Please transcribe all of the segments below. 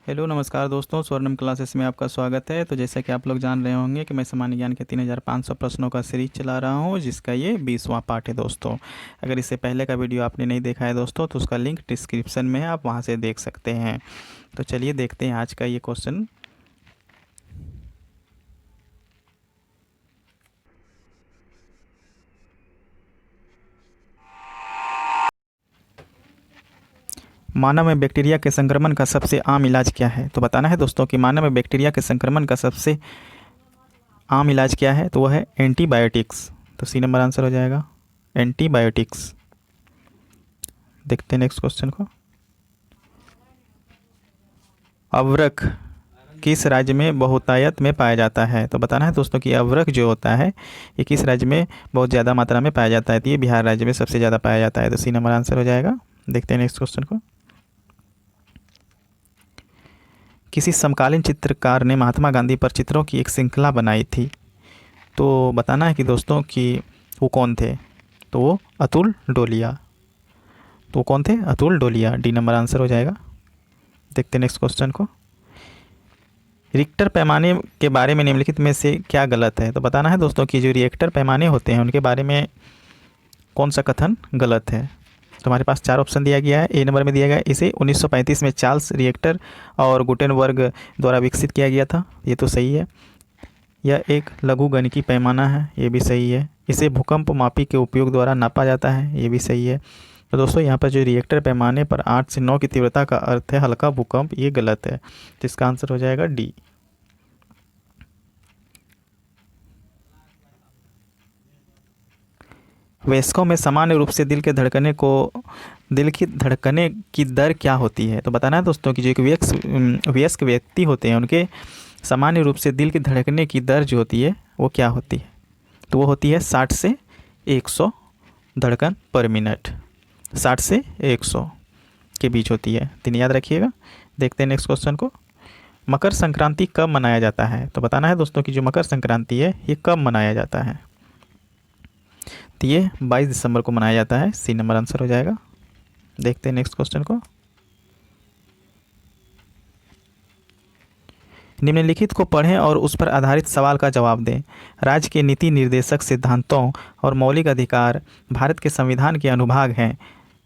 Hello नमस्कार दोस्तों, स्वर्णम classes में आपका स्वागत है। तो जैसा कि आप लोग जान रहे होंगे कि मैं सामान्य ज्ञान के 3500 प्रश्नों का सीरीज चला रहा हूं, जिसका ये 20वां पार्ट है दोस्तों। अगर इससे पहले का वीडियो आपने नहीं देखा है दोस्तों, तो उसका लिंक डिस्क्रिप्शन में है, आप वहां से देख सकते हैं। तो चलिए देखते हैं आज का ये क्वेश्चन। मानव में बैक्टीरिया के संक्रमण का सबसे आम इलाज क्या है? तो बताना है दोस्तों कि मानव में बैक्टीरिया के संक्रमण का सबसे आम इलाज क्या है, तो वह है एंटीबायोटिक्स। तो सी नंबर आंसर हो जाएगा एंटीबायोटिक्स। देखते हैं नेक्स्ट क्वेश्चन को। अवरक किस राज्य में बहुतायत में पाया जाता है? तो बताना है दोस्तों कि अवरक जो होता है ये किस राज्य में बहुत ज़्यादा मात्रा में पाया जाता है? तो ये बिहार राज्य में सबसे ज़्यादा पाया जाता है। तो सी नंबर आंसर हो जाएगा। देखते हैं नेक्स्ट क्वेश्चन को। किसी समकालीन चित्रकार ने महात्मा गांधी पर चित्रों की एक श्रृंखला बनाई थी। तो बताना है कि दोस्तों कि वो कौन थे? तो वो अतुल डोलिया। तो वो कौन थे? अतुल डोलिया। डी नंबर आंसर हो जाएगा। देखते हैं नेक्स्ट क्वेश्चन को। रिक्टर पैमाने के बारे में निम्नलिखित में से क्या गलत है? तो बताना है दोस्तों कि जो रिएक्टर पैमाने होते हैं उनके बारे में कौन सा कथन गलत है? तो हमारे पास 4 ऑप्शन दिया गया है। ए नंबर में दिया गया है, इसे 1935 में चार्ल्स रिएक्टर और गुटेनबर्ग द्वारा विकसित किया गया था। ये तो सही है। यह एक लघुगणकीय पैमाना है। ये भी सही है। इसे भूकंप मापी के उपयोग द्वारा नापा जाता है। ये भी सही है। तो दोस्तों यहाँ पर जो रिएक्टर पैमाने पर 8 से 9 की तीव्रता का अर्थ है हल्का भूकंप, ये गलत है। तो इसका आंसर हो जाएगा डी। वयस्कों में सामान्य रूप से दिल की धड़कने की दर क्या होती है? तो बताना है दोस्तों कि जो एक वयस्क व्यक्ति होते हैं उनके सामान्य रूप से दिल की धड़कने की दर जो होती है वो क्या होती है? तो वो होती है 60 से 100 धड़कन पर मिनट। 60 से 100 के बीच होती है। तो याद रखिएगा। देखते हैं नेक्स्ट क्वेश्चन को। मकर संक्रांति कब मनाया जाता है? तो बताना है दोस्तों कि जो मकर संक्रांति है ये कब मनाया जाता है? तो ये 22 दिसंबर को मनाया जाता है। सी नंबर आंसर हो जाएगा। देखते हैं नेक्स्ट क्वेश्चन को। निम्नलिखित को पढ़ें और उस पर आधारित सवाल का जवाब दें। राज्य के नीति निर्देशक सिद्धांतों और मौलिक अधिकार भारत के संविधान के अनुभाग हैं।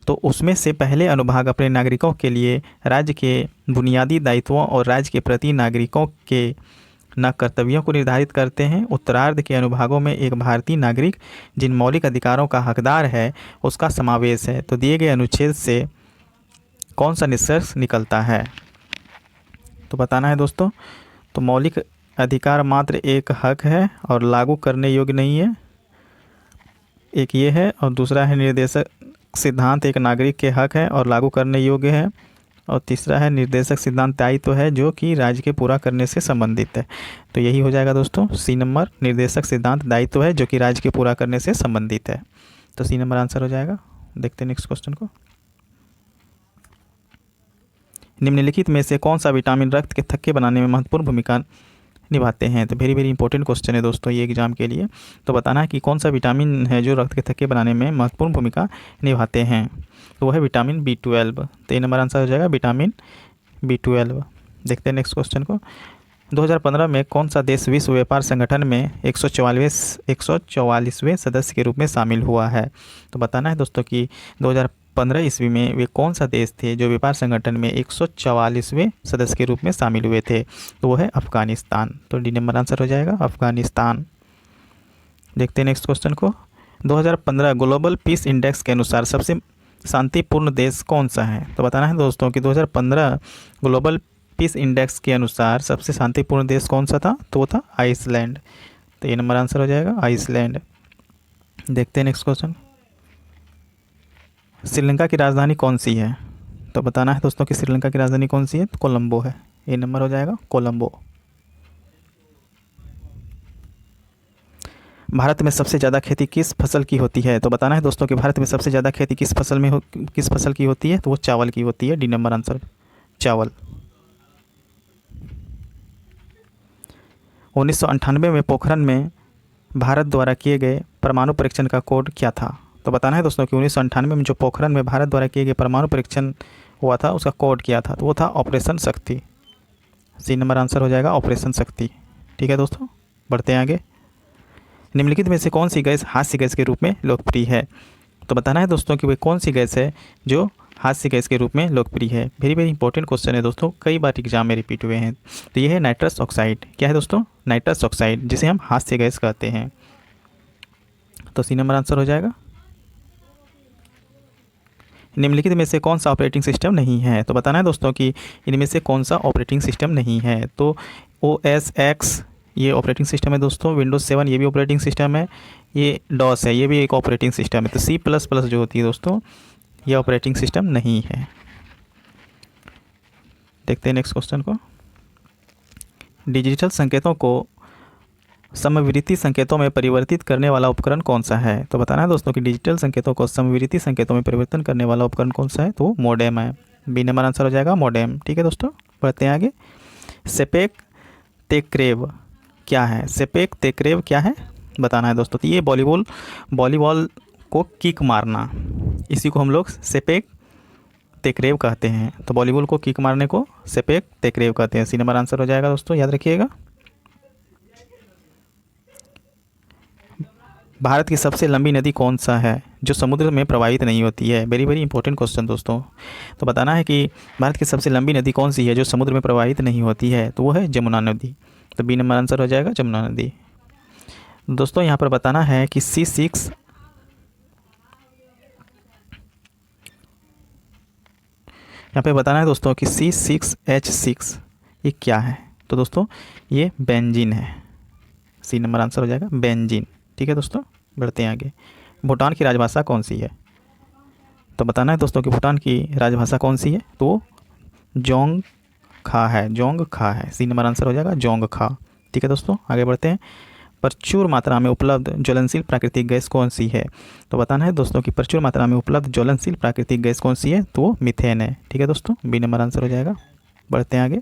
तो उसमें से पहले अनुभाग अपने नागरिकों के लिए राज्य के बुनियादी दायित्वों और राज्य के प्रति नागरिकों के न कर्तव्यों को निर्धारित करते हैं। उत्तरार्ध के अनुभागों में एक भारतीय नागरिक जिन मौलिक अधिकारों का हकदार है उसका समावेश है। तो दिए गए अनुच्छेद से कौन सा निष्कर्ष निकलता है? तो बताना है दोस्तों। तो मौलिक अधिकार मात्र एक हक है और लागू करने योग्य नहीं है। एक ये है, और दूसरा है निर्देशक सिद्धांत एक नागरिक के हक है और लागू करने योग्य है। और तीसरा है निर्देशक सिद्धांत दायित्व है जो कि राज्य के पूरा करने से संबंधित है। तो यही हो जाएगा दोस्तों सी नंबर। निर्देशक सिद्धांत दायित्व है जो कि राज्य के पूरा करने से संबंधित है। तो सी नंबर आंसर हो जाएगा। देखते हैं नेक्स्ट क्वेश्चन को। निम्नलिखित में से कौन सा विटामिन रक्त के थक्के बनाने में महत्वपूर्ण भूमिका निभाते हैं? तो वेरी वेरी इंपॉर्टेंट क्वेश्चन है दोस्तों ये एग्जाम के लिए। तो बताना है कि कौन सा विटामिन है जो रक्त के थक्के बनाने में महत्वपूर्ण भूमिका निभाते हैं। तो वह है विटामिन B12। तो ये नंबर आंसर हो जाएगा विटामिन B12। देखते हैं नेक्स्ट क्वेश्चन को। 2015 में कौन सा देश विश्व व्यापार संगठन में 144वें सदस्य के रूप में शामिल हुआ है? तो बताना है दोस्तों कि 2015 ईस्वी में वे कौन सा देश थे जो व्यापार संगठन में 144वें सदस्य के रूप में शामिल हुए थे? तो वो है अफगानिस्तान। तो डी नंबर आंसर हो जाएगा अफगानिस्तान। देखते हैं नेक्स्ट क्वेश्चन को। 2015 ग्लोबल पीस इंडेक्स के अनुसार सबसे शांतिपूर्ण देश कौन सा है? तो बताना है दोस्तों कि 2015 ग्लोबल पीस इंडेक्स के अनुसार सबसे शांतिपूर्ण देश कौन सा था? तो वो था आइसलैंड। तो ये नंबर आंसर हो जाएगा आइसलैंड। देखते हैं नेक्स्ट क्वेश्चन। श्रीलंका की राजधानी कौन सी है? तो बताना है दोस्तों कि श्रीलंका की राजधानी कौन सी है? तो कोलंबो है। ये नंबर हो जाएगा कोलंबो। भारत में सबसे ज़्यादा खेती किस फसल की होती है? तो बताना है दोस्तों कि भारत में सबसे ज़्यादा खेती किस फसल की होती है? तो वो चावल की होती है। डी नंबर आंसर चावल। 1998 में पोखरण में भारत द्वारा किए गए परमाणु परीक्षण का कोड क्या था? तो बताना है दोस्तों कि 1998 में जो पोखरण में भारत द्वारा किए गए परमाणु परीक्षण हुआ था उसका कोड क्या था? तो वो था ऑपरेशन शक्ति। सी नंबर आंसर हो जाएगा ऑपरेशन शक्ति। ठीक है दोस्तों, बढ़ते हैं आगे। निम्नलिखित में से कौन सी गैस हास्य गैस के रूप में लोकप्रिय है? तो बताना है दोस्तों कि वह कौन सी गैस है जो हास्य गैस के रूप में लोकप्रिय है। वेरी वेरी इंपॉर्टेंट क्वेश्चन है दोस्तों, कई बार एग्जाम में रिपीट हुए हैं। तो यह है नाइट्रस ऑक्साइड। क्या है दोस्तों? नाइट्रस ऑक्साइड, जिसे हम हास्य गैस कहते हैं। तो सी नंबर आंसर हो जाएगा। निम्नलिखित में से कौन सा ऑपरेटिंग सिस्टम नहीं है? तो बताना है दोस्तों कि इनमें से कौन सा ऑपरेटिंग सिस्टम नहीं है। तो OS X ये ऑपरेटिंग सिस्टम है दोस्तों। विंडोज़ 7 ये भी ऑपरेटिंग सिस्टम है। ये डॉस है, ये भी एक ऑपरेटिंग सिस्टम है। तो C++ जो होती है दोस्तों, ये ऑपरेटिंग सिस्टम नहीं है। देखते हैं नेक्स्ट क्वेश्चन को। डिजिटल संकेतों को समविकृति संकेतों में परिवर्तित करने वाला उपकरण कौन सा है? तो बताना है दोस्तों कि डिजिटल संकेतों को समविकृति संकेतों में परिवर्तन करने वाला उपकरण कौन सा है? तो मोडेम है। बी नंबर आंसर हो जाएगा मोडेम। ठीक है दोस्तों, बढ़ते हैं आगे। सेपेक तेक्रेव क्या है? सेपेक तेक्रेव क्या है बताना है दोस्तों। तो ये वॉलीबॉल को किक मारना, इसी को हम लोग सेपेक तेक्रेव कहते हैं। तो वॉलीबॉल को किक मारने को सेपेक तेक्रेव कहते हैं। सी नंबर आंसर हो जाएगा दोस्तों, याद रखिएगा। भारत की सबसे लंबी नदी कौन सा है जो समुद्र में प्रवाहित नहीं होती है? वेरी वेरी इंपॉर्टेंट क्वेश्चन दोस्तों। तो बताना है कि भारत की सबसे लंबी नदी कौन सी है जो समुद्र में प्रवाहित नहीं होती है? तो वो है जमुना नदी। तो बी नंबर आंसर हो जाएगा जमुना नदी। दोस्तों यहाँ पर बताना है कि C6 यहाँ पे बताना है दोस्तों कि C6H6 ये क्या है? तो दोस्तों ये बेंजीन है। सी नंबर आंसर हो जाएगा बेंजीन। ठीक है दोस्तों, बढ़ते हैं आगे। भूटान की राजभाषा कौन सी है? तो बताना है दोस्तों कि भूटान की राजभाषा कौन सी है? तो जोंग खा है, जोंग खा है। सी नंबर आंसर हो जाएगा जोंग खा। ठीक है दोस्तों, आगे बढ़ते हैं। प्रचुर मात्रा में उपलब्ध ज्वलनशील प्राकृतिक गैस कौन सी है? तो बताना है दोस्तों कि प्रचुर मात्रा में उपलब्ध ज्वलनशील प्राकृतिक गैस कौन सी है? तो वो मीथेन है। ठीक है दोस्तों, बी नंबर आंसर हो जाएगा। बढ़ते हैं आगे।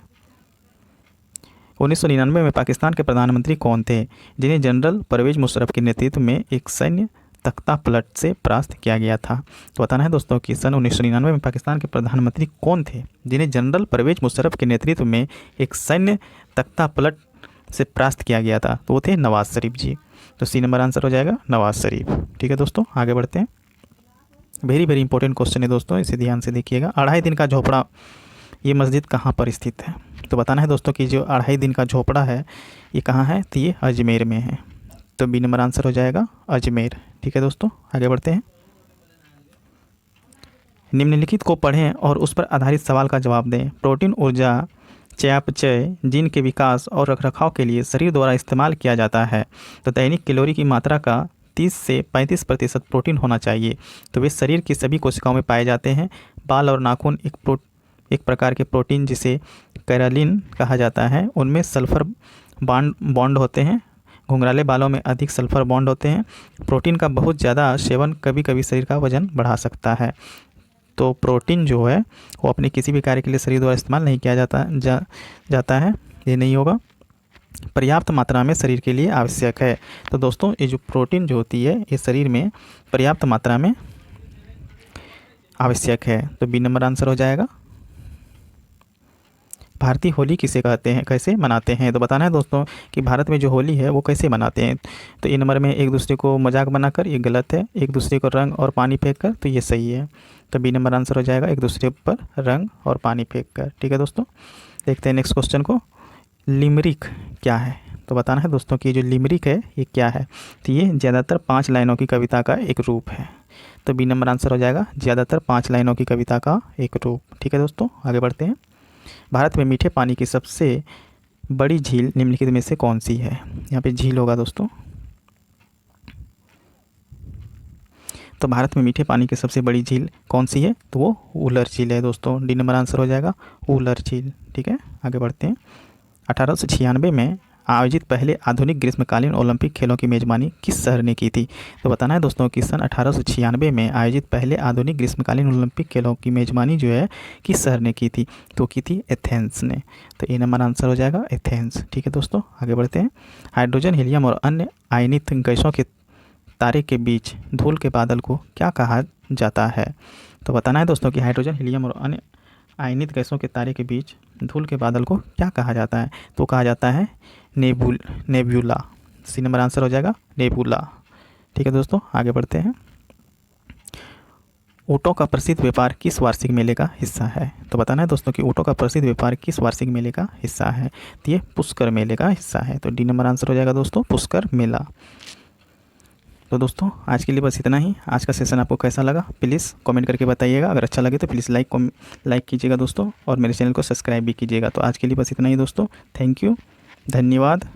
1999 में पाकिस्तान के प्रधानमंत्री कौन थे जिन्हें जनरल परवेज मुशर्रफ के नेतृत्व में एक सैन्य तख्ता पलट से परास्त किया गया था? तो बताना है दोस्तों कि सन 1999 में पाकिस्तान के प्रधानमंत्री कौन थे जिन्हें जनरल परवेज मुशर्रफ के नेतृत्व में एक सैन्य तख्ता पलट से परास्त किया गया था? तो वो थे नवाज शरीफ जी। तो सी नंबर आंसर हो जाएगा नवाज शरीफ। ठीक है दोस्तों, आगे बढ़ते हैं। वेरी वेरी इंपॉर्टेंट क्वेश्चन है दोस्तों, इसे ध्यान से देखिएगा। 2.5 दिन का झोपड़ा ये मस्जिद कहाँ पर स्थित है? तो बताना है दोस्तों कि जो 2.5 दिन का झोपड़ा है ये कहाँ है? तो ये अजमेर में है। तो बी नंबर आंसर हो जाएगा अजमेर। ठीक है दोस्तों, आगे बढ़ते हैं। निम्नलिखित को पढ़ें और उस पर आधारित सवाल का जवाब दें। प्रोटीन ऊर्जा चयापचय जीन के विकास और रखरखाव के लिए शरीर द्वारा इस्तेमाल किया जाता है। तो दैनिक कैलोरी की मात्रा का 30 से 35% प्रोटीन होना चाहिए। तो वे शरीर की सभी कोशिकाओं में पाए जाते हैं। बाल और नाखून एक प्रकार के प्रोटीन जिसे कैरालिन कहा जाता है, उनमें सल्फर बॉन्ड होते हैं। घुंघराले बालों में अधिक सल्फर बॉन्ड होते हैं। प्रोटीन का बहुत ज़्यादा सेवन कभी कभी शरीर का वजन बढ़ा सकता है। तो प्रोटीन जो है वो अपने किसी भी कार्य के लिए शरीर द्वारा इस्तेमाल नहीं किया जाता है, ये नहीं होगा। पर्याप्त मात्रा में शरीर के लिए आवश्यक है। तो दोस्तों ये जो प्रोटीन जो होती है ये शरीर में पर्याप्त मात्रा में आवश्यक है। तो बी नंबर आंसर हो जाएगा। भारतीय होली किसे कहते हैं, कैसे मनाते हैं? तो बताना है दोस्तों कि भारत में जो होली है वो कैसे मनाते हैं। तो ए नंबर में एक दूसरे को मजाक बनाकर, ये गलत है। एक दूसरे को रंग और पानी फेंक कर, तो ये सही है। तो बी नंबर आंसर हो जाएगा एक दूसरे पर रंग और पानी फेंक कर। ठीक है दोस्तों, देखते हैं नेक्स्ट क्वेश्चन को। लिमरिक क्या है? तो बताना है दोस्तों कि जो लिमरिक है ये क्या है? तो ये ज़्यादातर 5 लाइनों की कविता का एक रूप है। तो बी नंबर आंसर हो जाएगा ज़्यादातर 5 लाइनों की कविता का एक रूप। ठीक है दोस्तों, आगे बढ़ते हैं। भारत में मीठे पानी की सबसे बड़ी झील निम्नलिखित में से कौन सी है? यहाँ पे झील होगा दोस्तों। तो भारत में मीठे पानी की सबसे बड़ी झील कौन सी है? तो वो उलर झील है दोस्तों। डी नंबर आंसर हो जाएगा उलर झील। ठीक है, आगे बढ़ते हैं। 1896 में आयोजित पहले आधुनिक ग्रीष्मकालीन ओलंपिक खेलों की मेज़बानी किस शहर ने की थी? तो बताना है दोस्तों कि सन 1896 में आयोजित पहले आधुनिक ग्रीष्मकालीन ओलंपिक खेलों की मेज़बानी जो है किस शहर ने की थी? तो की थी एथेंस ने। तो ए नंबर आंसर हो जाएगा एथेंस। ठीक है दोस्तों, आगे बढ़ते हैं। हाइड्रोजन, हीलियम और अन्य आयनित गैसों के तारे के बीच धूल के बादल को क्या कहा जाता है? तो बताना है दोस्तों कि हाइड्रोजन, हीलियम और अन्य आयनित गैसों के तारे के बीच धूल के बादल को क्या कहा जाता है? तो कहा जाता है नेब्यूला। सी नंबर आंसर हो जाएगा नेबुला। ठीक है दोस्तों, आगे बढ़ते हैं। ऊँटों का प्रसिद्ध व्यापार किस वार्षिक मेले का हिस्सा है? तो बताना है दोस्तों कि ऊँटों का प्रसिद्ध व्यापार किस वार्षिक मेले का हिस्सा है? तो ये पुष्कर मेले का हिस्सा है। तो डी नंबर आंसर हो जाएगा दोस्तों, पुष्कर मेला। तो दोस्तों आज के लिए बस इतना ही। आज का सेशन आपको कैसा लगा प्लीज़ कमेंट करके बताइएगा। अगर अच्छा लगे तो प्लीज़ लाइक कीजिएगा दोस्तों, और मेरे चैनल को सब्सक्राइब भी कीजिएगा। तो आज के लिए बस इतना ही दोस्तों। थैंक यू, धन्यवाद।